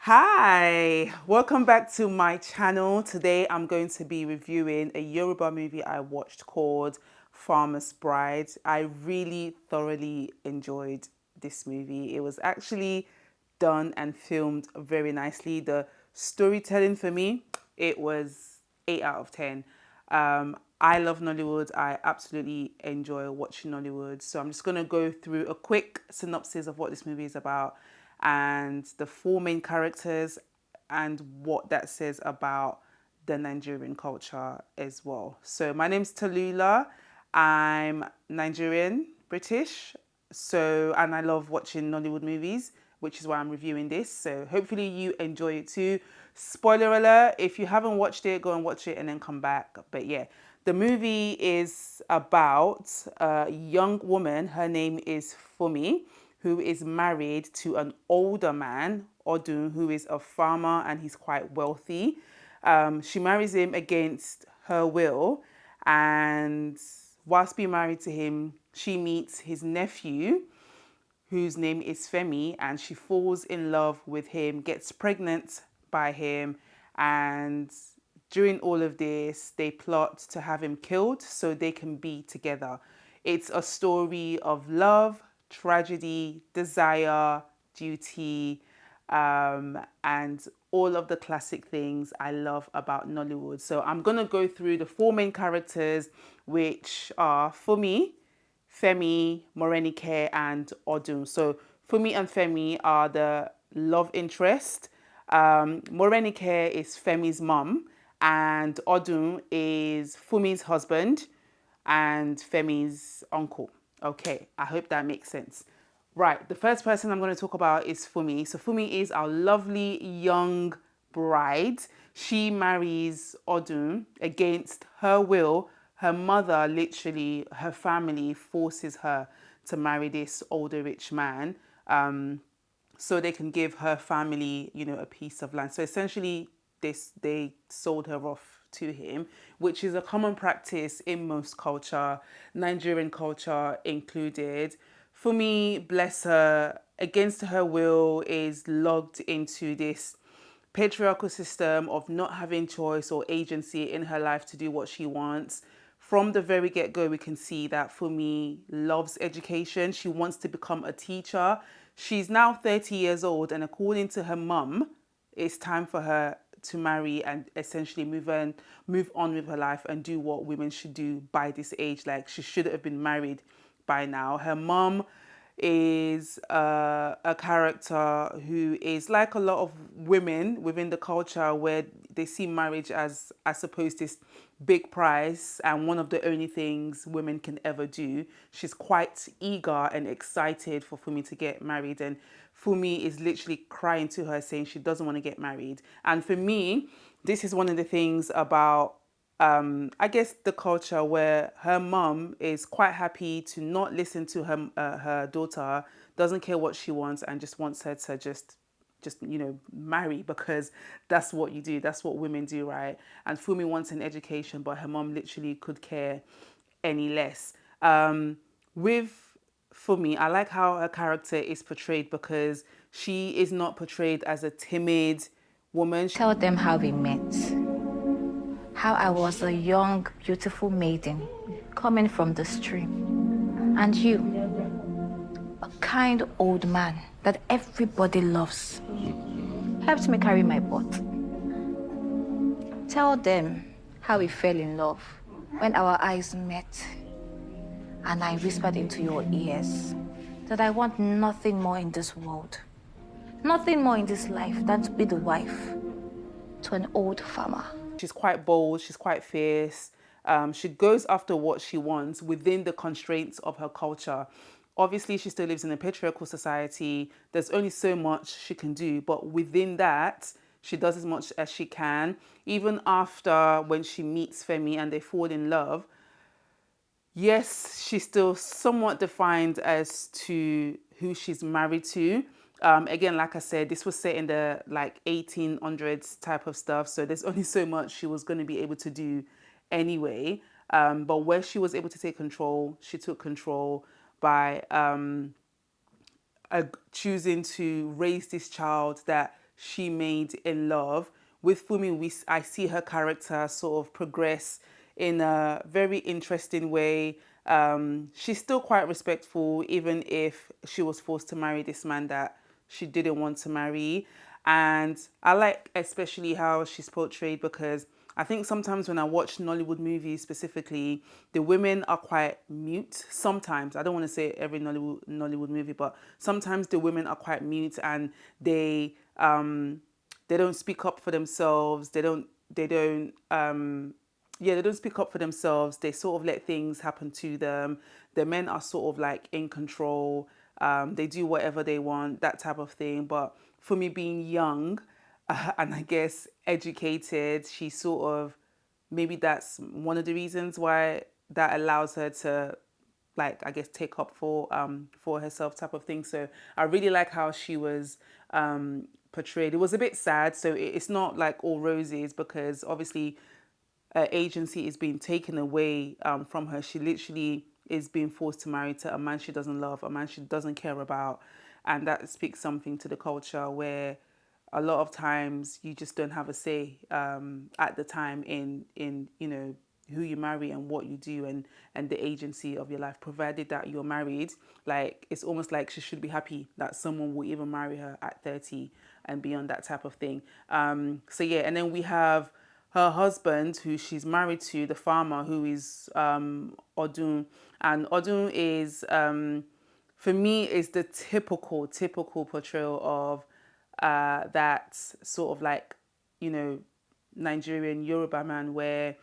Hi, welcome back to my channel. Today I'm going to be reviewing a Yoruba movie I watched called Farmer's Bride. I really thoroughly enjoyed this movie. It was actually done and filmed very nicely. The storytelling for me, it was 8 out of 10. I love Nollywood. I absolutely enjoy watching Nollywood. So I'm just going to go through a quick synopsis of what this movie is about and the four main characters and what that says about the Nigerian culture as well. So my name's Tallulah. I'm Nigerian, British. And I love watching Nollywood movies, which is why I'm reviewing this. So hopefully you enjoy it too. Spoiler alert, if you haven't watched it, go and watch it and then come back. But yeah, the movie is about a young woman. Her name is Fumi, who is married to an older man, Odun, who is a farmer and he's quite wealthy. She marries him against her will, and whilst being married to him, she meets his nephew, whose name is Femi, and she falls in love with him, gets pregnant by him, and during all of this, they plot to have him killed so they can be together. It's a story of love, tragedy, desire, duty, and all of the classic things I love about Nollywood. So I'm going to go through the four main characters, which are Fumi, Femi, Morenike, and Odun. So Fumi and Femi are the love interest. Morenike is Femi's mum, and Odun is Fumi's husband and Femi's uncle. Okay, I hope that makes sense. Right, the first person I'm going to talk about is Fumi. So Fumi is our lovely young bride. She marries Odun against her will. Her mother, literally, her family forces her to marry this older rich man, so they can give her family, a piece of land. So essentially, they sold her off to him, which is a common practice in most culture, Nigerian culture included. For me, bless her, against her will, is logged into this patriarchal system of not having choice or agency in her life to do what she wants. From the very get-go, we can see that Fumi loves education. She wants to become a teacher. She's now 30 years old, and according to her mum, it's time for her to marry and essentially move on with her life and do what women should do by this age. Like, she should have been married by now. Her mum is a character who is like a lot of women within the culture, where they see marriage as, I suppose, this big prize and one of the only things women can ever do. She's quite eager and excited for Fumi to get married, and Fumi is literally crying to her saying she doesn't want to get married. And for me, this is one of the things about I guess the culture, where her mum is quite happy to not listen to her daughter, doesn't care what she wants, and just wants her to just marry, because that's what you do, that's what women do, right? And Fumi wants an education, but her mum literally could care any less. With Fumi, I like how her character is portrayed, because she is not portrayed as a timid woman. Tell them how we met. How I was a young, beautiful maiden coming from the stream. And you, a kind old man that everybody loves, helped me carry my pot. Tell them how we fell in love when our eyes met. And I whispered into your ears that I want nothing more in this world, nothing more in this life than to be the wife to an old farmer. She's quite bold, she's quite fierce. She goes after what she wants within the constraints of her culture. Obviously, she still lives in a patriarchal society. There's only so much she can do, but within that, she does as much as she can. Even after, when she meets Femi and they fall in love, yes, she's still somewhat defined as to who she's married to. Again, like I said, this was set in the 1800s type of stuff, so there's only so much she was going to be able to do anyway. But where she was able to take control, she took control by choosing to raise this child that she made in love. With Fumi, I see her character sort of progress in a very interesting way. She's still quite respectful, even if she was forced to marry this man that she didn't want to marry. And I like especially how she's portrayed, because I think sometimes when I watch Nollywood movies specifically, the women are quite mute. Sometimes, I don't want to say every Nollywood movie, but sometimes the women are quite mute, and they don't speak up for themselves. They don't speak up for themselves. They sort of let things happen to them. The men are sort of like in control. They do whatever they want, that type of thing. But for me, being young, and I guess educated, she sort of, maybe that's one of the reasons why that allows her to, like, I guess, take up for herself, type of thing. So I really like how she was portrayed. It was a bit sad, so it's not like all roses, because obviously agency is being taken away from her. She literally is being forced to marry to a man she doesn't love, a man she doesn't care about. And that speaks something to the culture, where a lot of times you just don't have a say at the time in who you marry and what you do, and the agency of your life, provided that you're married. Like, it's almost like she should be happy that someone will even marry her at 30 and beyond, that type of thing. So yeah, and then we have her husband, who she's married to, the farmer, who is Odun. And Odun is, for me, is the typical portrayal of that sort of like, you know, Nigerian Yoruba man, where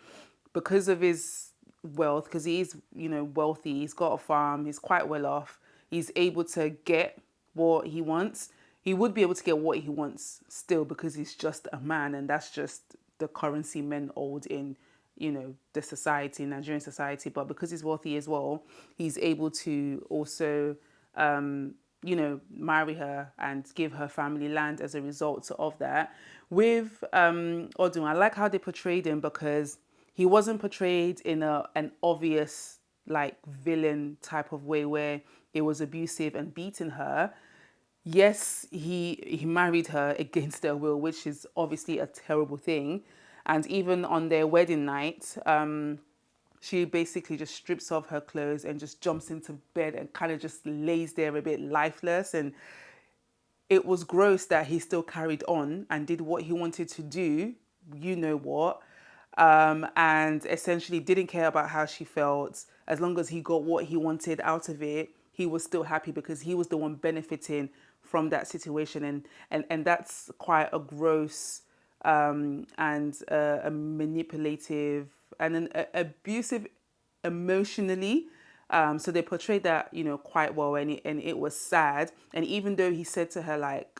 because of his wealth, because he's, wealthy, he's got a farm, he's quite well off, he's able to get what he wants. He would be able to get what he wants still, because he's just a man, and that's just the currency men hold in, the society, Nigerian society. But because he's wealthy as well, he's able to also marry her and give her family land as a result of that. With Odun, I like how they portrayed him, because he wasn't portrayed in an obvious like villain type of way, where it was abusive and beating her. Yes, he married her against their will, which is obviously a terrible thing. And even on their wedding night, she basically just strips off her clothes and just jumps into bed and kind of just lays there a bit lifeless. And it was gross that he still carried on and did what he wanted to do, you know what, and essentially didn't care about how she felt. As long as he got what he wanted out of it, he was still happy, because he was the one benefiting from that situation. And that's quite a gross and a manipulative and an abusive emotionally. So they portrayed that, quite well, and it was sad. And even though he said to her, like,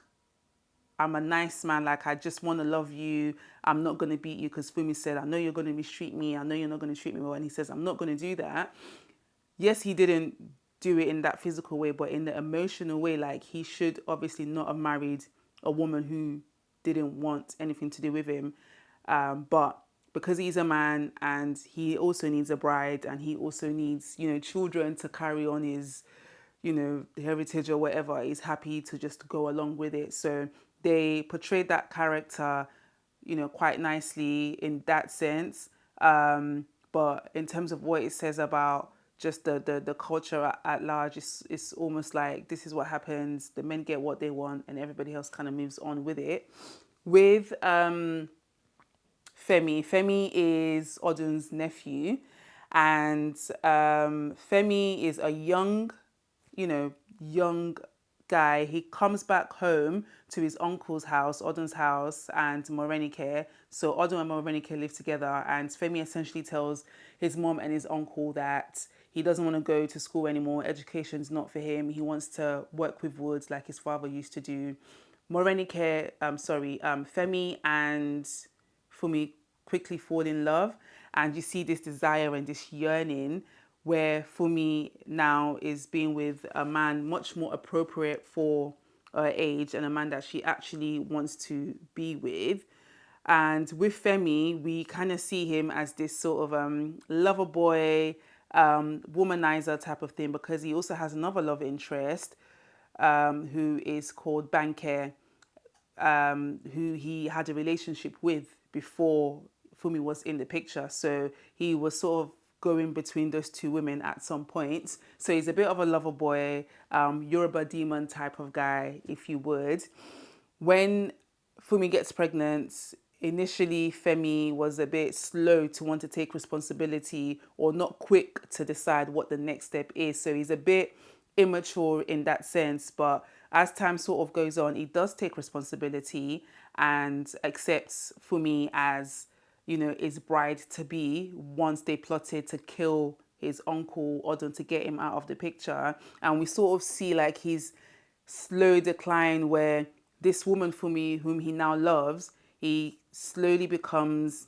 I'm a nice man, like, I just want to love you, I'm not going to beat you, because Fumi said, I know you're going to mistreat me, I know you're not going to treat me well. And he says, I'm not going to do that. Yes, he didn't do it in that physical way, but in the emotional way. Like, he should obviously not have married a woman who didn't want anything to do with him. But because he's a man, and he also needs a bride, and he also needs, children to carry on his, heritage or whatever, he's happy to just go along with it. So they portrayed that character, quite nicely in that sense. But in terms of what it says about just the culture at large, it's almost like this is what happens. The men get what they want, and everybody else kind of moves on with it. With Femi is Odun's nephew, and Femi is a young guy. He comes back home to his uncle's house, Odun's house, and Morenike. So Odun and Morenike live together, and Femi essentially tells his mom and his uncle that he doesn't want to go to school anymore. Education's not for him. He wants to work with wood like his father used to do. Femi and Fumi quickly fall in love, and you see this desire and this yearning, where Fumi now is being with a man much more appropriate for her age, and a man that she actually wants to be with. And with Femi, we kind of see him as this sort of lover boy, womanizer type of thing, because he also has another love interest, who is called Banker. who he had a relationship with before Fumi was in the picture. So he was sort of going between those two women at some point. So he's a bit of a lover boy, Yoruba demon type of guy, if you would. When Fumi gets pregnant, initially Femi was a bit slow to want to take responsibility or not quick to decide what the next step is. So he's a bit immature in that sense. But as time sort of goes on, he does take responsibility and accepts Fumi as, you know, his bride to be once they plotted to kill his uncle Odun to get him out of the picture. And we sort of see like his slow decline where this woman Fumi, whom he now loves, he slowly becomes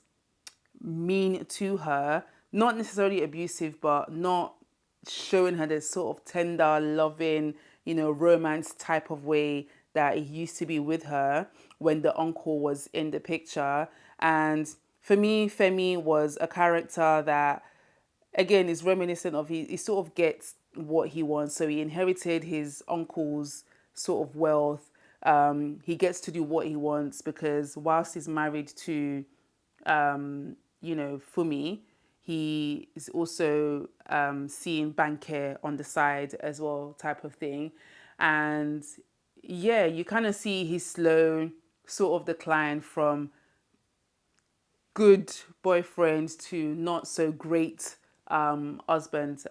mean to her, not necessarily abusive, but not showing her this sort of tender, loving, you know, romance type of way that he used to be with her when the uncle was in the picture. And for me, Femi was a character that, again, is reminiscent of he sort of gets what he wants. So he inherited his uncle's sort of wealth. He gets to do what he wants because whilst he's married to you know, Fumi, he is also seeing Banker on the side as well, type of thing. And yeah, you kind of see his slow sort of decline from good boyfriend to not so great husband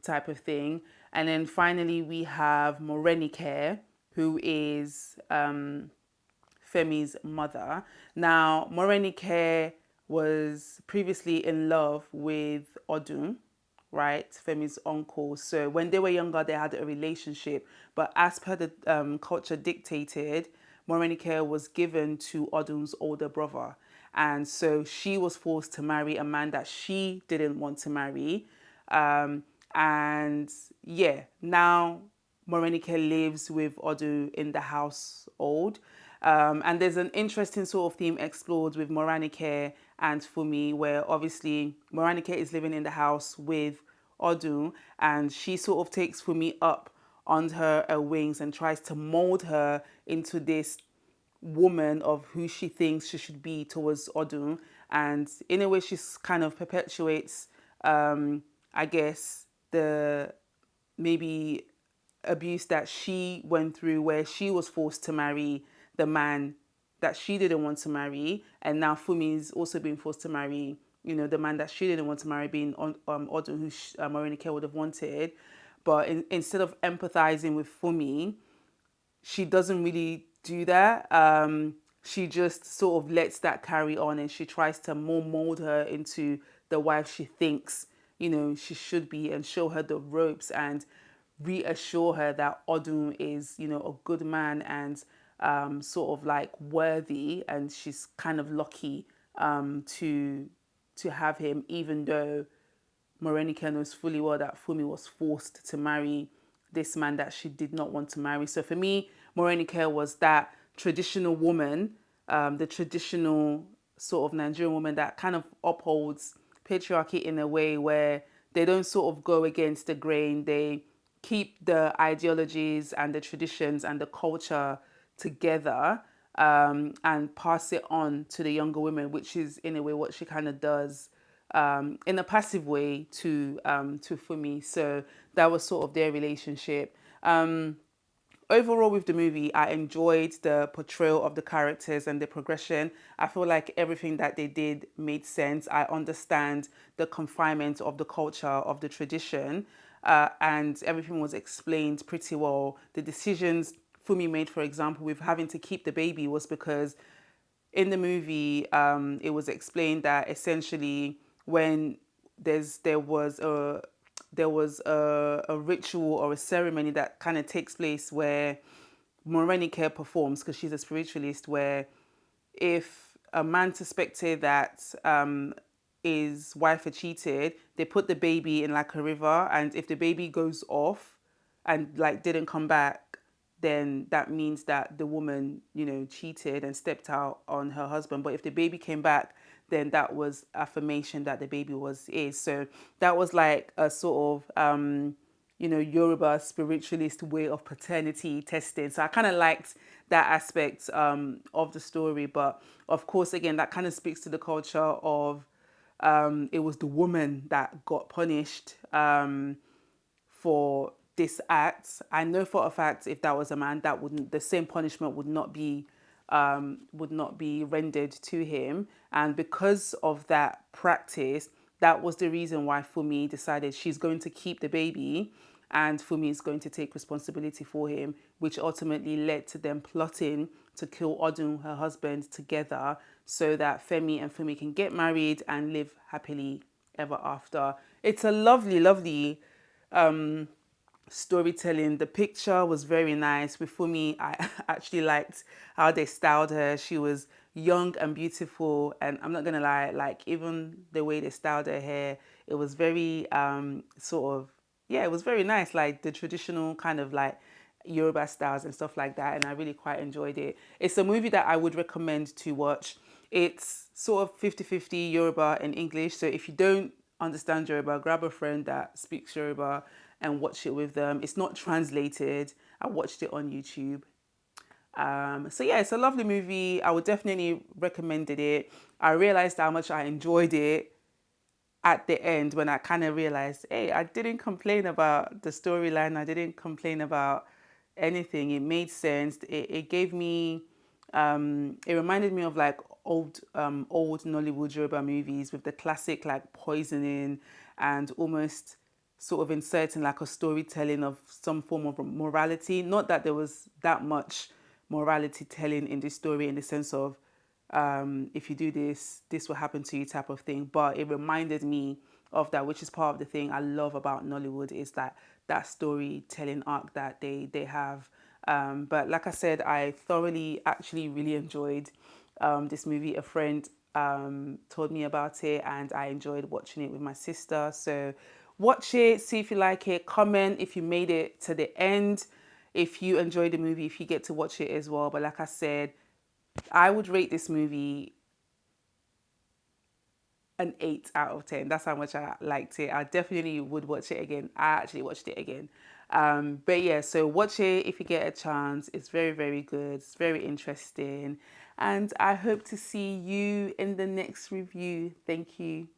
type of thing. And then finally, we have Morenike, who is Femi's mother. Now, Morenike was previously in love with Odun, right? Femi's uncle. So when they were younger, they had a relationship. But as per the culture dictated, Morenike was given to Odun's older brother. And so she was forced to marry a man that she didn't want to marry. And yeah, now Morenike lives with Odu in the household. And there's an interesting sort of theme explored with Morenike and Fumi, where obviously Morenike is living in the house with Odu, and she sort of takes Fumi up under her wings and tries to mold her into this woman of who she thinks she should be towards Odun. And in a way, she's kind of perpetuates, I guess, the maybe abuse that she went through where she was forced to marry the man that she didn't want to marry. And now Fumi's also being forced to marry, you know, the man that she didn't want to marry, being Odun, who Morenike would have wanted. But instead of empathizing with Fumi, she doesn't really do that. She just sort of lets that carry on and she tries to more mold her into the wife she thinks, you know, she should be and show her the ropes and reassure her that Odun is, you know, a good man and sort of like worthy, and she's kind of lucky to have him, even though Morenike knows fully well that Fumi was forced to marry this man that she did not want to marry. So for me, Morenike was that traditional woman, the traditional sort of Nigerian woman that kind of upholds patriarchy in a way where they don't sort of go against the grain. They keep the ideologies and the traditions and the culture together and pass it on to the younger women, which is in a way what she kind of does in a passive way to Fumi. So that was sort of their relationship. Overall, with the movie, I enjoyed the portrayal of the characters and the progression. I feel like everything that they did made sense. I understand the confinement of the culture, of the tradition, and everything was explained pretty well. The decisions Fumi made, for example, with having to keep the baby was because in the movie, it was explained that essentially when there was a ritual or a ceremony that kind of takes place where Morenike performs, because she's a spiritualist, where if a man suspected that his wife had cheated, they put the baby in like a river, and if the baby goes off and like didn't come back, then that means that the woman, you know, cheated and stepped out on her husband. But if the baby came back, then that was affirmation that the baby was is. So that was like a sort of Yoruba spiritualist way of paternity testing. So I kind of liked that aspect of the story. But of course, again, that kind of speaks to the culture of it was the woman that got punished for this act. I know for a fact if that was a man, that wouldn't the same punishment would not be rendered to him. And because of that practice, that was the reason why Fumi decided she's going to keep the baby and Fumi is going to take responsibility for him, which ultimately led to them plotting to kill Odun, her husband, together so that Femi and Fumi can get married and live happily ever after. It's a lovely, lovely storytelling. The picture was very nice. With Fumi, I actually liked how they styled her. She was young and beautiful, and I'm not gonna lie, like even the way they styled her hair, it was very sort of yeah, it was very nice, like the traditional kind of like Yoruba styles and stuff like that, and I really quite enjoyed it. It's a movie that I would recommend to watch. It's sort of 50-50 Yoruba and English, so if you don't understand Yoruba, grab a friend that speaks Yoruba and watch it with them. It's not translated. I watched it on YouTube. So yeah, it's a lovely movie. I would definitely recommend it. I realized how much I enjoyed it at the end when I kind of realized, hey, I didn't complain about the storyline. I didn't complain about anything. It made sense. It gave me, it reminded me of like old Nollywood Yoruba movies with the classic like poisoning and almost sort of inserting like a storytelling of some form of morality. Not that there was that much morality telling in this story in the sense of if you do this, this will happen to you type of thing. But it reminded me of that, which is part of the thing I love about Nollywood is that storytelling arc that they have. But like I said, I thoroughly actually really enjoyed this movie. A friend told me about it and I enjoyed watching it with my sister. So watch it, see if you like it, comment if you made it to the end, if you enjoyed the movie, if you get to watch it as well. But like I said, I would rate this movie an 8 out of 10. That's how much I liked it. I definitely would watch it again. I actually watched it again. But yeah, so watch it if you get a chance. It's very, very good. It's very interesting. And I hope to see you in the next review. Thank you.